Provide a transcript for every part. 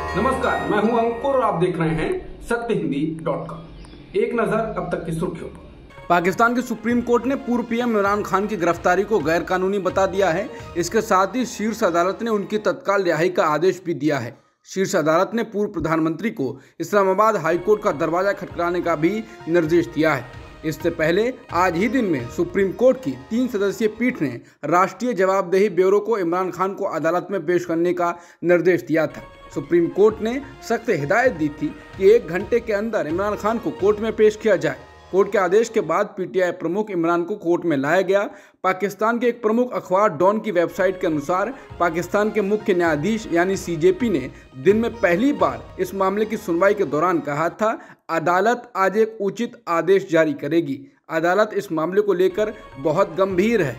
नमस्कार, मैं हूं अंकुर और आप देख रहे हैं सत्यहिंदी.com। एक नजर अब तक की सुर्खियों पर। पाकिस्तान की सुप्रीम कोर्ट ने पूर्व पीएम इमरान खान की गिरफ्तारी को गैर कानूनी बता दिया है। इसके साथ ही शीर्ष अदालत ने उनकी तत्काल रिहाई का आदेश भी दिया है। शीर्ष अदालत ने पूर्व प्रधानमंत्री को इस्लामाबाद हाईकोर्ट का दरवाजा खटखटाने का भी निर्देश दिया है। इससे पहले आज ही दिन में सुप्रीम कोर्ट की 3 सदस्यीय पीठ ने राष्ट्रीय जवाबदेही ब्यूरो को इमरान खान को अदालत में पेश करने का निर्देश दिया था। सुप्रीम कोर्ट ने सख्त हिदायत दी थी कि 1 घंटे के अंदर इमरान खान को कोर्ट में पेश किया जाए। कोर्ट के आदेश के बाद पीटीआई प्रमुख इमरान को कोर्ट में लाया गया। पाकिस्तान के एक प्रमुख अखबार डॉन की वेबसाइट के अनुसार पाकिस्तान के मुख्य न्यायाधीश यानी सीजेपी ने दिन में पहली बार इस मामले की सुनवाई के दौरान कहा था, अदालत आज एक उचित आदेश जारी करेगी। अदालत इस मामले को लेकर बहुत गंभीर है।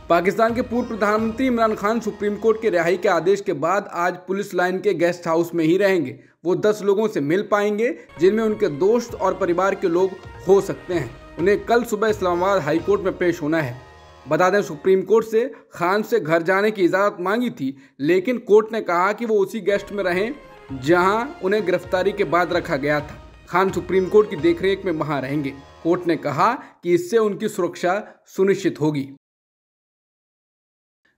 पाकिस्तान के पूर्व प्रधानमंत्री इमरान खान सुप्रीम कोर्ट के रिहाई के आदेश के बाद आज पुलिस लाइन के गेस्ट हाउस में ही रहेंगे। वो 10 लोगों से मिल पाएंगे, जिनमें उनके दोस्त और परिवार के लोग हो सकते हैं। उन्हें कल सुबह इस्लामाबाद हाईकोर्ट में पेश होना है। बता दें, सुप्रीम कोर्ट से खान से घर जाने की इजाज़त मांगी थी, लेकिन कोर्ट ने कहा कि वो उसी गेस्ट में रहें जहां उन्हें गिरफ्तारी के बाद रखा गया था। खान सुप्रीम कोर्ट की देखरेख में वहां रहेंगे। कोर्ट ने कहा कि इससे उनकी सुरक्षा सुनिश्चित होगी।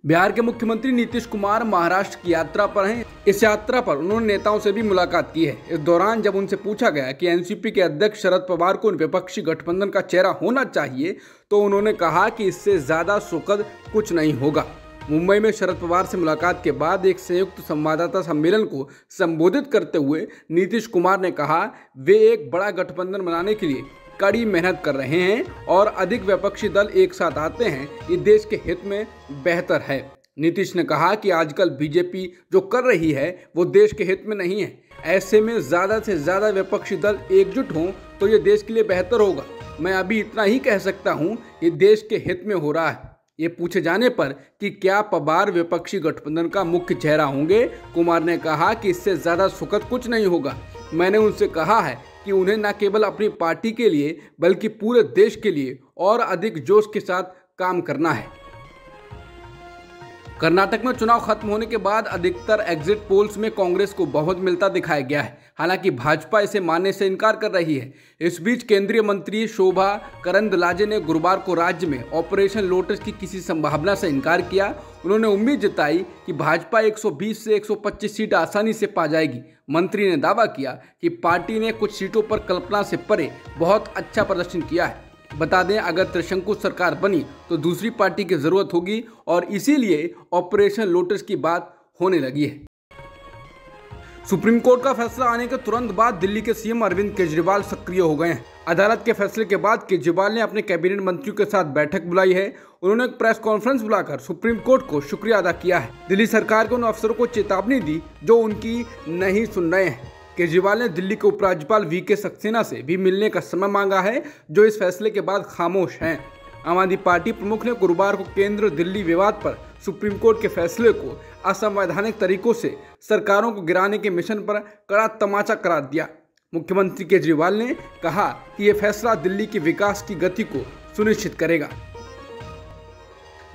बिहार के मुख्यमंत्री नीतीश कुमार महाराष्ट्र की यात्रा पर हैं। इस यात्रा पर उन्होंने नेताओं से भी मुलाकात की है। इस दौरान जब उनसे पूछा गया कि एनसीपी के अध्यक्ष शरद पवार को विपक्षी गठबंधन का चेहरा होना चाहिए, तो उन्होंने कहा कि इससे ज्यादा सुखद कुछ नहीं होगा। मुंबई में शरद पवार से मुलाकात के बाद एक संयुक्त संवाददाता सम्मेलन को संबोधित करते हुए नीतीश कुमार ने कहा, वे एक बड़ा गठबंधन बनाने के लिए कड़ी मेहनत कर रहे हैं और अधिक विपक्षी दल एक साथ आते हैं, ये देश के हित में बेहतर है। नीतीश ने कहा कि आजकल बीजेपी जो कर रही है वो देश के हित में नहीं है। ऐसे में ज़्यादा से ज़्यादा विपक्षी दल एकजुट हों तो ये देश के लिए बेहतर होगा। मैं अभी इतना ही कह सकता हूँ, ये देश के हित में हो रहा है। ये पूछे जाने पर कि क्या पवार विपक्षी गठबंधन का मुख्य चेहरा होंगे, कुमार ने कहा कि इससे ज़्यादा सुखद कुछ नहीं होगा। मैंने उनसे कहा है कि उन्हें न केवल अपनी पार्टी के लिए बल्कि पूरे देश के लिए और अधिक जोश के साथ काम करना है। कर्नाटक में चुनाव खत्म होने के बाद अधिकतर एग्जिट पोल्स में कांग्रेस को बहुत मिलता दिखाया गया है। हालांकि भाजपा इसे मानने से इनकार कर रही है। इस बीच केंद्रीय मंत्री शोभा करंदलाजे ने गुरुवार को राज्य में ऑपरेशन लोटस की किसी संभावना से इनकार किया। उन्होंने उम्मीद जताई कि भाजपा 120 से 125 सीट आसानी से पा जाएगी। मंत्री ने दावा किया कि पार्टी ने कुछ सीटों पर कल्पना से परे बहुत अच्छा प्रदर्शन किया है। बता दें, अगर त्रिशंकु सरकार बनी तो दूसरी पार्टी की जरूरत होगी और इसीलिए ऑपरेशन लोटस की बात होने लगी है। सुप्रीम कोर्ट का फैसला आने के तुरंत बाद दिल्ली के सीएम अरविंद केजरीवाल सक्रिय हो गए हैं। अदालत के फैसले के बाद केजरीवाल ने अपने कैबिनेट मंत्रियों के साथ बैठक बुलाई है। उन्होंने एक प्रेस कॉन्फ्रेंस बुलाकर सुप्रीम कोर्ट को शुक्रिया अदा किया है। दिल्ली सरकार के उन अफसरों को चेतावनी दी जो उनकी नहीं सुन रहे हैं। केजरीवाल ने दिल्ली के उपराज्यपाल वीके सक्सेना से भी मिलने का समय मांगा है, जो इस फैसले के बाद खामोश हैं। आम आदमी पार्टी प्रमुख ने गुरुवार को केंद्र दिल्ली विवाद पर सुप्रीम कोर्ट के फैसले को असंवैधानिक तरीकों से सरकारों को गिराने के मिशन पर कड़ा तमाचा करार दिया। मुख्यमंत्री केजरीवाल ने कहा कि यह फैसला दिल्ली के विकास की गति को सुनिश्चित करेगा।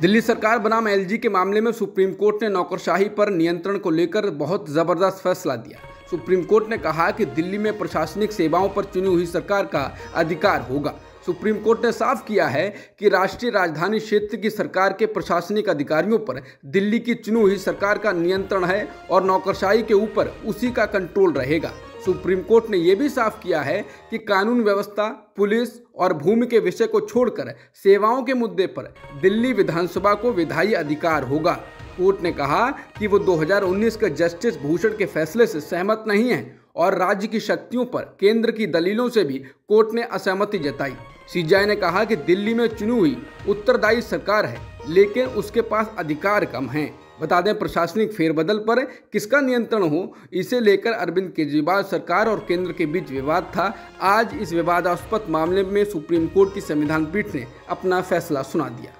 दिल्ली सरकार बनाम एलजी के मामले में सुप्रीम कोर्ट ने नौकरशाही पर नियंत्रण को लेकर बहुत जबरदस्त फैसला दिया। सुप्रीम कोर्ट ने कहा कि दिल्ली में प्रशासनिक सेवाओं पर चुनी हुई सरकार का अधिकार होगा। सुप्रीम कोर्ट ने साफ किया है कि राष्ट्रीय राजधानी क्षेत्र की सरकार के प्रशासनिक अधिकारियों पर दिल्ली की चुनी हुई सरकार का नियंत्रण है और नौकरशाही के ऊपर उसी का कंट्रोल रहेगा। सुप्रीम कोर्ट ने यह भी साफ किया है कि कानून व्यवस्था, पुलिस और भूमि के विषय को छोड़कर सेवाओं के मुद्दे पर दिल्ली विधानसभा को विधायी अधिकार होगा। कोर्ट ने कहा कि वो 2019 के जस्टिस भूषण के फैसले से सहमत नहीं है और राज्य की शक्तियों पर केंद्र की दलीलों से भी कोर्ट ने असहमति जताई। सीजेआई ने कहा कि दिल्ली में चुनी हुई उत्तरदायी सरकार है, लेकिन उसके पास अधिकार कम हैं। बता दें, प्रशासनिक फेरबदल पर किसका नियंत्रण हो, इसे लेकर अरविंद केजरीवाल सरकार और केंद्र के बीच विवाद था। आज इस विवादास्पद मामले में सुप्रीम कोर्ट की संविधान पीठ ने अपना फैसला सुना दिया।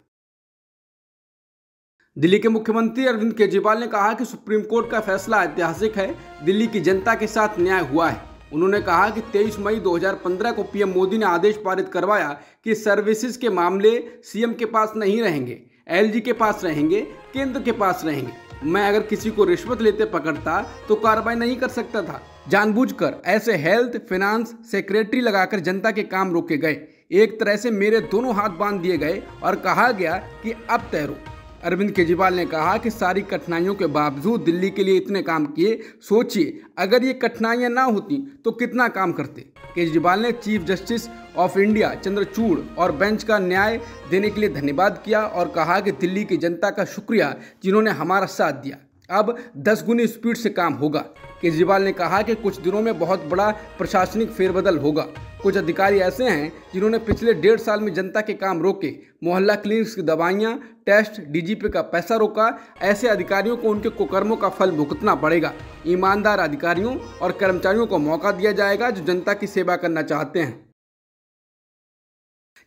दिल्ली के मुख्यमंत्री अरविंद केजरीवाल ने कहा कि सुप्रीम कोर्ट का फैसला ऐतिहासिक है। दिल्ली की जनता के साथ न्याय हुआ है। उन्होंने कहा कि 23 मई 2015 को पीएम मोदी ने आदेश पारित करवाया कि सर्विसेज के मामले सीएम के पास नहीं रहेंगे, एलजी के पास रहेंगे, केंद्र के पास रहेंगे। मैं अगर किसी को रिश्वत लेते पकड़ता तो कार्रवाई नहीं कर सकता था। जानबूझकर ऐसे हेल्थ फाइनेंस सेक्रेटरी लगाकर जनता के काम रोके गए। एक तरह से मेरे दोनों हाथ बांध दिए गए और कहा गया कि अब तैरो। अरविंद केजरीवाल ने कहा कि सारी कठिनाइयों के बावजूद दिल्ली के लिए इतने काम किए। सोचिए, अगर ये कठिनाइयां ना होती तो कितना काम करते। केजरीवाल ने chief justice of India Chandrachud और बेंच का न्याय देने के लिए धन्यवाद किया और कहा कि दिल्ली की जनता का शुक्रिया जिन्होंने हमारा साथ दिया। अब 10 गुनी स्पीड से काम होगा। केजरीवाल ने कहा कि कुछ दिनों में बहुत बड़ा प्रशासनिक फेरबदल होगा। कुछ अधिकारी ऐसे हैं जिन्होंने पिछले 1.5 साल में जनता के काम रोके, मोहल्ला क्लिनिक्स की दवाइयां, टेस्ट, डीजीपी का पैसा रोका। ऐसे अधिकारियों को उनके कुकर्मों का फल भुगतना पड़ेगा। ईमानदार अधिकारियों और कर्मचारियों को मौका दिया जाएगा जो जनता की सेवा करना चाहते हैं।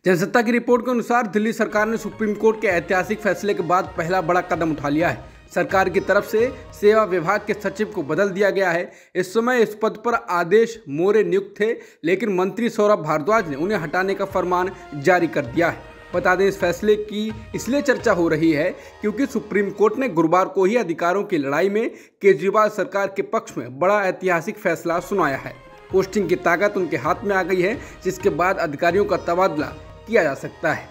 जनसत्ता की रिपोर्ट के अनुसार दिल्ली सरकार ने सुप्रीम कोर्ट के ऐतिहासिक फैसले के बाद पहला बड़ा कदम उठा लिया है। सरकार की तरफ से सेवा विभाग के सचिव को बदल दिया गया है। इस समय इस पद पर आदेश मोरे नियुक्त थे, लेकिन मंत्री सौरभ भारद्वाज ने उन्हें हटाने का फरमान जारी कर दिया है। बता दें, इस फैसले की इसलिए चर्चा हो रही है क्योंकि सुप्रीम कोर्ट ने गुरुवार को ही अधिकारों की लड़ाई में केजरीवाल सरकार के पक्ष में बड़ा ऐतिहासिक फैसला सुनाया है। पोस्टिंग की ताकत उनके हाथ में आ गई है, जिसके बाद अधिकारियों का तबादला किया जा सकता है।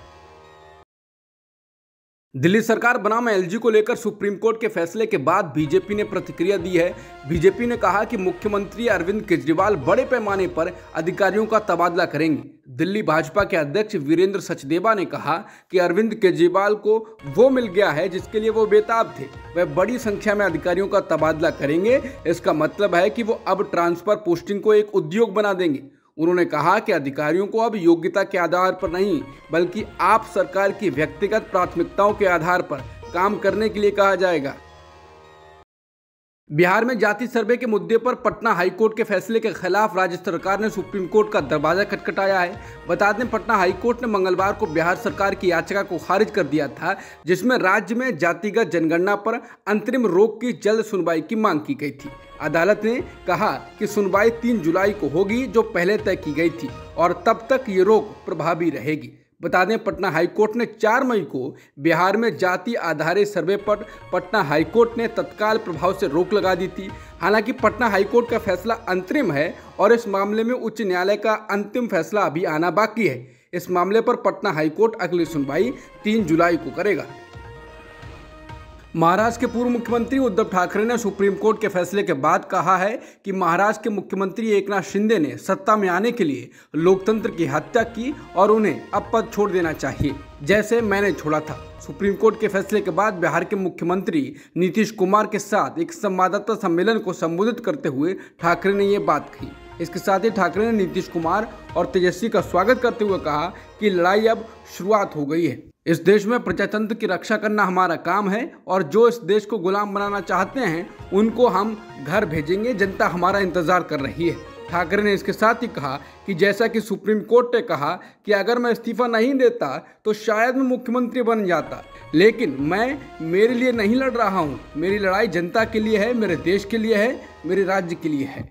दिल्ली सरकार बनाम एलजी को लेकर सुप्रीम कोर्ट के फैसले के बाद बीजेपी ने प्रतिक्रिया दी है। बीजेपी ने कहा कि मुख्यमंत्री अरविंद केजरीवाल बड़े पैमाने पर अधिकारियों का तबादला करेंगे। दिल्ली भाजपा के अध्यक्ष वीरेंद्र सचदेवा ने कहा कि अरविंद केजरीवाल को वो मिल गया है जिसके लिए वो बेताब थे। वह बड़ी संख्या में अधिकारियों का तबादला करेंगे। इसका मतलब है कि वो अब ट्रांसफर पोस्टिंग को एक उद्योग बना देंगे। उन्होंने कहा कि अधिकारियों को अब योग्यता के आधार पर नहीं, बल्कि आप सरकार की व्यक्तिगत प्राथमिकताओं के आधार पर काम करने के लिए कहा जाएगा। बिहार में जाति सर्वे के मुद्दे पर पटना हाईकोर्ट के फैसले के खिलाफ राज्य सरकार ने सुप्रीम कोर्ट का दरवाजा खटखटाया है। बता दें, पटना हाईकोर्ट ने मंगलवार को बिहार सरकार की याचिका को खारिज कर दिया था, जिसमें राज्य में जातिगत जनगणना पर अंतरिम रोक की जल्द सुनवाई की मांग की गई थी। अदालत ने कहा कि सुनवाई 3 जुलाई को होगी, जो पहले तय की गई थी, और तब तक ये रोक प्रभावी रहेगी। बता दें, पटना हाईकोर्ट ने 4 मई को बिहार में जाति आधारित सर्वे पर पटना हाईकोर्ट ने तत्काल प्रभाव से रोक लगा दी थी। हालांकि पटना हाईकोर्ट का फैसला अंतरिम है और इस मामले में उच्च न्यायालय का अंतिम फैसला अभी आना बाकी है। इस मामले पर पटना हाईकोर्ट अगली सुनवाई 3 जुलाई को करेगा। महाराष्ट्र के पूर्व मुख्यमंत्री उद्धव ठाकरे ने सुप्रीम कोर्ट के फैसले के बाद कहा है कि महाराष्ट्र के मुख्यमंत्री एकनाथ शिंदे ने सत्ता में आने के लिए लोकतंत्र की हत्या की और उन्हें अब पद छोड़ देना चाहिए, जैसे मैंने छोड़ा था। सुप्रीम कोर्ट के फैसले के बाद बिहार के मुख्यमंत्री नीतीश कुमार के साथ एक संवाददाता सम्मेलन को संबोधित करते हुए ठाकरे ने ये बात कही। इसके साथ ही ठाकरे ने नीतीश कुमार और तेजस्वी का स्वागत करते हुए कहा कि लड़ाई अब शुरुआत हो गई है। इस देश में प्रजातंत्र की रक्षा करना हमारा काम है और जो इस देश को गुलाम बनाना चाहते हैं उनको हम घर भेजेंगे। जनता हमारा इंतजार कर रही है। ठाकरे ने इसके साथ ही कहा कि जैसा कि सुप्रीम कोर्ट ने कहा कि अगर मैं इस्तीफा नहीं देता तो शायद मैं मुख्यमंत्री बन जाता, लेकिन मैं मेरे लिए नहीं लड़ रहा हूँ। मेरी लड़ाई जनता के लिए है, मेरे देश के लिए है, मेरे राज्य के लिए है।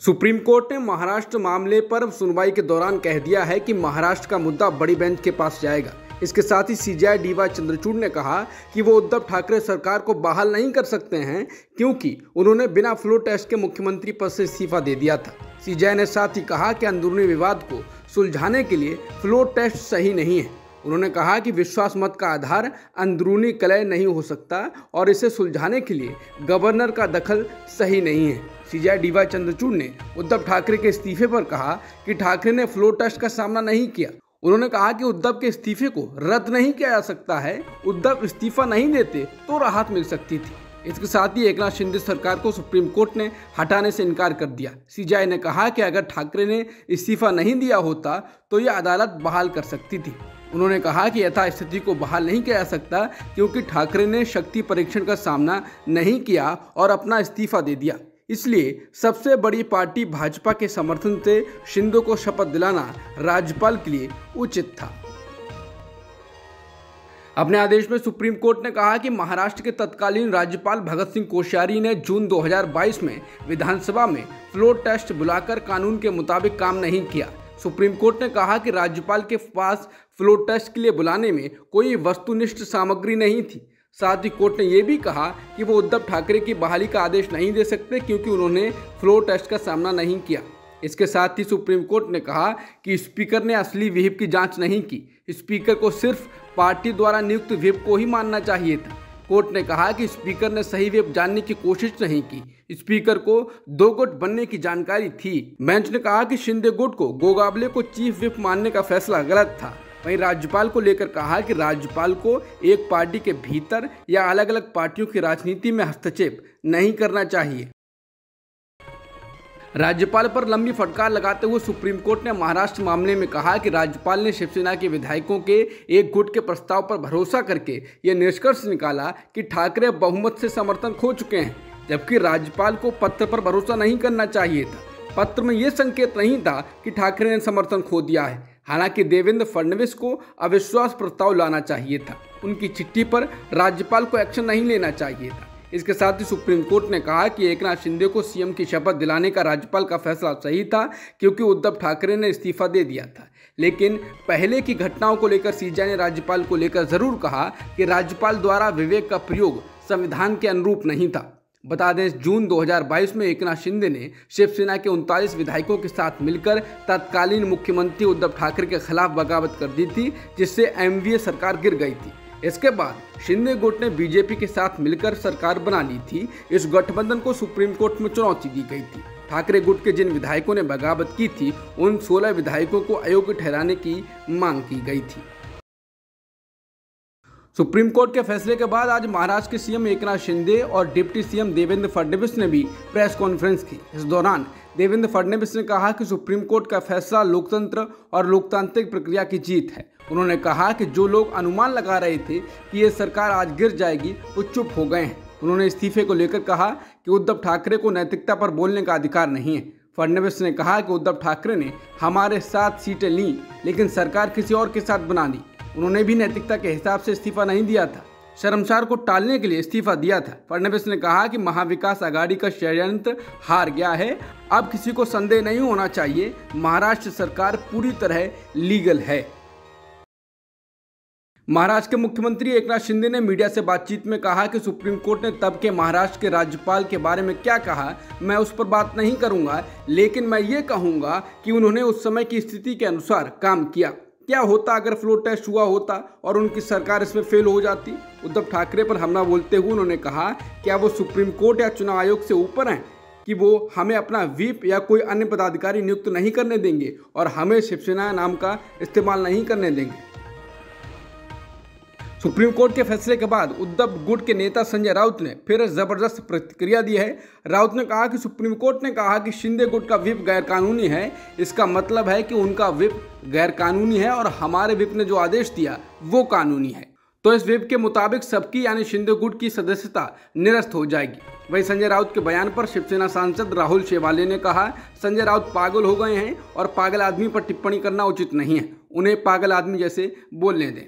सुप्रीम कोर्ट ने महाराष्ट्र मामले पर सुनवाई के दौरान कह दिया है कि महाराष्ट्र का मुद्दा बड़ी बेंच के पास जाएगा। इसके साथ ही सीजेआई डीवाई चंद्रचूड़ ने कहा कि वो उद्धव ठाकरे सरकार को बहाल नहीं कर सकते हैं क्योंकि उन्होंने बिना फ्लोर टेस्ट के मुख्यमंत्री पद से इस्तीफा दे दिया था। सीजेआई ने साथ ही कहा कि अंदरूनी विवाद को सुलझाने के लिए फ्लोर टेस्ट सही नहीं है। उन्होंने कहा कि विश्वास मत का आधार अंदरूनी कलह नहीं हो सकता और इसे सुलझाने के लिए गवर्नर का दखल सही नहीं है। सीजेआई डीवाई चंद्रचूड़ ने उद्धव ठाकरे के इस्तीफे पर कहा कि ठाकरे ने फ्लोर टेस्ट का सामना नहीं किया। उन्होंने कहा कि उद्धव के इस्तीफे को रद्द नहीं किया जा सकता है। उद्धव इस्तीफा नहीं देते तो राहत मिल सकती थी। इसके साथ ही एकनाथ शिंदे सरकार को सुप्रीम कोर्ट ने हटाने से इनकार कर दिया। सीजेआई ने कहा कि अगर ठाकरे ने इस्तीफा नहीं दिया होता तो यह अदालत बहाल कर सकती थी। उन्होंने कहा कि यथास्थिति को बहाल नहीं किया जा सकता क्योंकि ठाकरे ने शक्ति परीक्षण का सामना नहीं किया और अपना इस्तीफा दे दिया। इसलिए सबसे बड़ी पार्टी भाजपा के समर्थन से शिंदे को शपथ दिलाना राज्यपाल के लिए उचित था। अपने आदेश में सुप्रीम कोर्ट ने कहा कि महाराष्ट्र के तत्कालीन राज्यपाल भगत सिंह कोश्यारी ने जून 2022 में विधानसभा में फ्लोर टेस्ट बुलाकर कानून के मुताबिक काम नहीं किया। सुप्रीम कोर्ट ने कहा कि राज्यपाल के पास फ्लोर टेस्ट के लिए बुलाने में कोई वस्तुनिष्ठ सामग्री नहीं थी। साथ ही कोर्ट ने यह भी कहा कि वो उद्धव ठाकरे की बहाली का आदेश नहीं दे सकते क्योंकि उन्होंने फ्लोर टेस्ट का सामना नहीं किया। इसके साथ ही सुप्रीम कोर्ट ने कहा कि स्पीकर ने असली व्हिप की जांच नहीं की, स्पीकर को सिर्फ पार्टी द्वारा नियुक्त व्हिप को ही मानना चाहिए था। कोर्ट ने कहा कि स्पीकर ने सही व्हिप जानने की कोशिश नहीं की, स्पीकर को 2 गुट बनने की जानकारी थी। बेंच ने कहा कि शिंदे गुट को गोगावले को चीफ व्हिप मानने का फैसला गलत था। वहीं राज्यपाल को लेकर कहा कि राज्यपाल को एक पार्टी के भीतर या अलग अलग पार्टियों की राजनीति में हस्तक्षेप नहीं करना चाहिए। राज्यपाल पर लंबी फटकार लगाते हुए सुप्रीम कोर्ट ने महाराष्ट्र मामले में कहा कि राज्यपाल ने शिवसेना के विधायकों के एक गुट के प्रस्ताव पर भरोसा करके यह निष्कर्ष निकाला कि ठाकरे बहुमत से समर्थन खो चुके हैं, जबकि राज्यपाल को पत्र पर भरोसा नहीं करना चाहिए था। पत्र में यह संकेत नहीं था कि ठाकरे ने समर्थन खो दिया है। हालांकि देवेंद्र फडणवीस को अविश्वास प्रस्ताव लाना चाहिए था, उनकी चिट्ठी पर राज्यपाल को एक्शन नहीं लेना चाहिए था। इसके साथ ही सुप्रीम कोर्ट ने कहा कि एकनाथ शिंदे को सीएम की शपथ दिलाने का राज्यपाल का फैसला सही था क्योंकि उद्धव ठाकरे ने इस्तीफा दे दिया था। लेकिन पहले की घटनाओं को लेकर सीजेआई ने राज्यपाल को लेकर जरूर कहा कि राज्यपाल द्वारा विवेक का प्रयोग संविधान के अनुरूप नहीं था। बता दें, जून 2022 में एकनाथ शिंदे ने शिवसेना के 39 विधायकों के साथ मिलकर तत्कालीन मुख्यमंत्री उद्धव ठाकरे के खिलाफ बगावत कर दी थी, जिससे एमवीए सरकार गिर गई थी। इसके बाद शिंदे गुट ने बीजेपी के साथ मिलकर सरकार बना ली थी। इस गठबंधन को सुप्रीम कोर्ट में चुनौती दी गई थी। ठाकरे गुट के जिन विधायकों ने बगावत की थी, उन 16 विधायकों को अयोग्य ठहराने की मांग की गई थी। सुप्रीम कोर्ट के फैसले के बाद आज महाराष्ट्र के सीएम एकनाथ शिंदे और डिप्टी सीएम देवेंद्र फडणवीस ने भी प्रेस कॉन्फ्रेंस की। इस दौरान देवेंद्र फडणवीस ने कहा कि सुप्रीम कोर्ट का फैसला लोकतंत्र और लोकतांत्रिक प्रक्रिया की जीत है। उन्होंने कहा कि जो लोग अनुमान लगा रहे थे कि ये सरकार आज गिर जाएगी, वो चुप हो गए हैं। उन्होंने इस्तीफे को लेकर कहा कि उद्धव ठाकरे को नैतिकता पर बोलने का अधिकार नहीं है। फडणवीस ने कहा कि उद्धव ठाकरे ने हमारे 7 सीटें ली, लेकिन सरकार किसी और के साथ बना दी। उन्होंने भी नैतिकता के हिसाब से इस्तीफा नहीं दिया था, शर्मसार को टालने के लिए इस्तीफा दिया था। फडणवीस ने कहा कि महाविकास आघाड़ी का षड्यंत्र हार गया है, अब किसी को संदेह नहीं होना चाहिए, महाराष्ट्र सरकार पूरी तरह लीगल है। महाराष्ट्र के मुख्यमंत्री एकनाथ शिंदे ने मीडिया से बातचीत में कहा कि सुप्रीम कोर्ट ने तब के महाराष्ट्र के राज्यपाल के बारे में क्या कहा, मैं उस पर बात नहीं करूंगा, लेकिन मैं ये कहूंगा कि उन्होंने उस समय की स्थिति के अनुसार काम किया। क्या होता अगर फ्लोर टेस्ट हुआ होता और उनकी सरकार इसमें फेल हो जाती? उद्धव ठाकरे पर हमला बोलते हुए उन्होंने कहा, क्या वो सुप्रीम कोर्ट या चुनाव आयोग से ऊपर हैं कि वो हमें अपना व्हिप या कोई अन्य पदाधिकारी नियुक्त नहीं करने देंगे और हमें शिवसेना नाम का इस्तेमाल नहीं करने देंगे। सुप्रीम कोर्ट के फैसले के बाद उद्धव गुट के नेता संजय राउत ने फिर जबरदस्त प्रतिक्रिया दी है। राउत ने कहा कि सुप्रीम कोर्ट ने कहा कि शिंदे गुट का व्हिप गैरकानूनी है, इसका मतलब है कि उनका व्हिप गैरकानूनी है और हमारे व्हिप ने जो आदेश दिया वो कानूनी है, तो इस व्हिप के मुताबिक सबकी यानी शिंदे गुट की सदस्यता निरस्त हो जाएगी। वहीं संजय राउत के बयान पर शिवसेना सांसद राहुल शेवाले ने कहा, संजय राउत पागल हो गए हैं और पागल आदमी पर टिप्पणी करना उचित नहीं है, उन्हें पागल आदमी जैसे बोलने दें।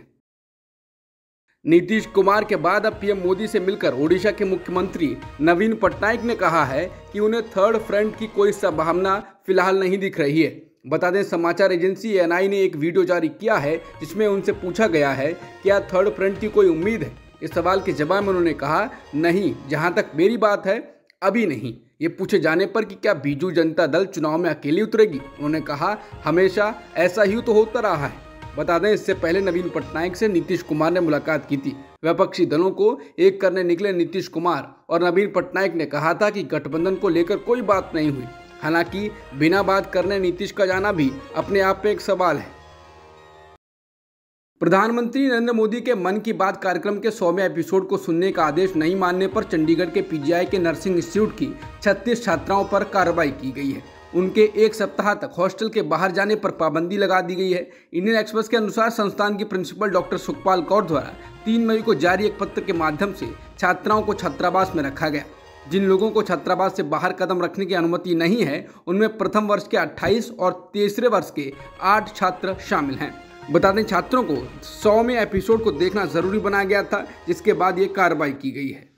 नीतीश कुमार के बाद अब पीएम मोदी से मिलकर ओडिशा के मुख्यमंत्री नवीन पटनायक ने कहा है कि उन्हें थर्ड फ्रंट की कोई संभावना फिलहाल नहीं दिख रही है। बता दें, समाचार एजेंसी एएनआई ने एक वीडियो जारी किया है जिसमें उनसे पूछा गया है क्या थर्ड फ्रंट की कोई उम्मीद है। इस सवाल के जवाब में उन्होंने कहा, नहीं, जहां तक मेरी बात है अभी नहीं। ये पूछे जाने पर कि क्या बीजू जनता दल चुनाव में अकेली उतरेगी, उन्होंने कहा, हमेशा ऐसा ही तो होता रहा है। बता दें, इससे पहले नवीन पटनायक से नीतीश कुमार ने मुलाकात की थी। विपक्षी दलों को एक करने निकले नीतीश कुमार और नवीन पटनायक ने कहा था कि गठबंधन को लेकर कोई बात नहीं हुई। हालांकि बिना बात करने नीतीश का जाना भी अपने आप में एक सवाल है। प्रधानमंत्री नरेंद्र मोदी के मन की बात कार्यक्रम के 100वें एपिसोड को सुनने का आदेश नहीं मानने पर चंडीगढ़ के पीजीआई के नर्सिंग इंस्टीट्यूट की 36 छात्राओं पर कार्रवाई की गई है। उनके 1 सप्ताह तक हॉस्टल के बाहर जाने पर पाबंदी लगा दी गई है। इंडियन एक्सप्रेस के अनुसार संस्थान की प्रिंसिपल डॉक्टर सुखपाल कौर द्वारा 3 मई को जारी एक पत्र के माध्यम से छात्राओं को छात्रावास में रखा गया। जिन लोगों को छात्रावास से बाहर कदम रखने की अनुमति नहीं है, उनमें प्रथम वर्ष के 28 और तीसरे वर्ष के 8 छात्र शामिल हैं। बता दें, छात्रों को 100वें एपिसोड को देखना जरूरी बनाया गया था, जिसके बाद ये कार्रवाई की गई है।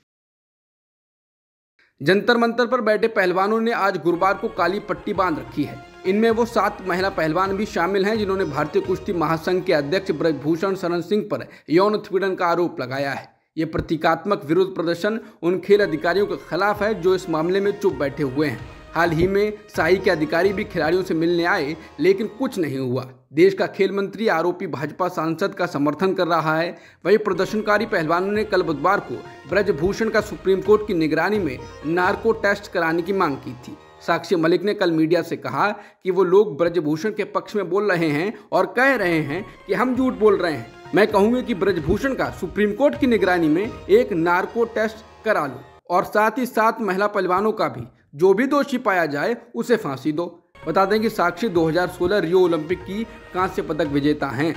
जंतर मंतर पर बैठे पहलवानों ने आज गुरुवार को काली पट्टी बांध रखी है। इनमें वो 7 महिला पहलवान भी शामिल हैं जिन्होंने भारतीय कुश्ती महासंघ के अध्यक्ष ब्रजभूषण शरण सिंह पर यौन उत्पीड़न का आरोप लगाया है। ये प्रतीकात्मक विरोध प्रदर्शन उन खेल अधिकारियों के खिलाफ है जो इस मामले में चुप बैठे हुए हैं। हाल ही में साई के अधिकारी भी खिलाड़ियों से मिलने आए, लेकिन कुछ नहीं हुआ। देश का खेल मंत्री आरोपी भाजपा सांसद का समर्थन कर रहा है। वहीं प्रदर्शनकारी पहलवानों ने कल बुधवार को ब्रजभूषण का सुप्रीम कोर्ट की निगरानी में नार्को टेस्ट कराने की मांग की थी। साक्षी मलिक ने कल मीडिया से कहा कि वो लोग ब्रजभूषण के पक्ष में बोल रहे हैं और कह रहे हैं कि हम झूठ बोल रहे हैं। मैं कहूँगी कि ब्रजभूषण का सुप्रीम कोर्ट की निगरानी में एक नार्को टेस्ट करा लो और साथ ही साथ महिला पहलवानों का भी, जो भी दोषी पाया जाए उसे फांसी दो। बता दें कि साक्षी 2016 रियो ओलंपिक की कांस्य पदक विजेता हैं।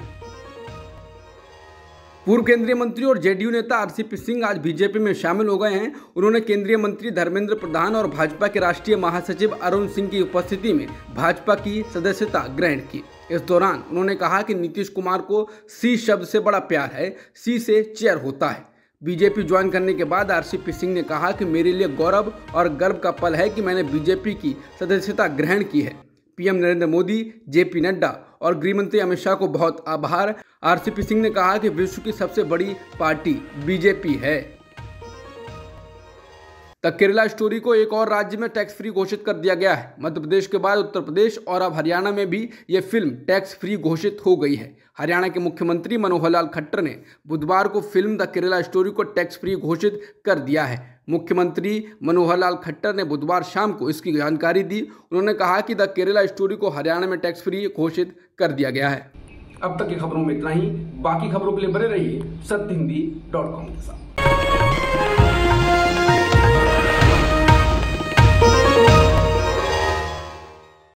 पूर्व केंद्रीय मंत्री और जेडीयू नेता आरसीपी सिंह आज बीजेपी में शामिल हो गए हैं। उन्होंने केंद्रीय मंत्री धर्मेंद्र प्रधान और भाजपा के राष्ट्रीय महासचिव अरुण सिंह की उपस्थिति में भाजपा की सदस्यता ग्रहण की। इस दौरान उन्होंने कहा कि नीतीश कुमार को सी शब्द से बड़ा प्यार है, सी से चेयर होता है। बीजेपी ज्वाइन करने के बाद आरसीपी सिंह ने कहा कि मेरे लिए गौरव और गर्व का पल है कि मैंने बीजेपी की सदस्यता ग्रहण की है। पीएम नरेंद्र मोदी, जेपी नड्डा और गृहमंत्री अमित शाह को बहुत आभार। आरसीपी सिंह ने कहा कि विश्व की सबसे बड़ी पार्टी बीजेपी है। द केरला स्टोरी को एक और राज्य में टैक्स फ्री घोषित कर दिया गया है। मध्य प्रदेश के बाद उत्तर प्रदेश और अब हरियाणा में भी ये फिल्म टैक्स फ्री घोषित हो गई है। हरियाणा के मुख्यमंत्री मनोहर लाल खट्टर ने बुधवार को फिल्म द केरला स्टोरी को टैक्स फ्री घोषित कर दिया है। मुख्यमंत्री मनोहर लाल खट्टर ने बुधवार शाम को इसकी जानकारी दी। उन्होंने कहा कि द केरला स्टोरी को हरियाणा में टैक्स फ्री घोषित कर दिया गया है। अब तक की खबरों में इतना ही। बाकी खबरों के लिए बने रहिए सत्यहिंदी.com के साथ।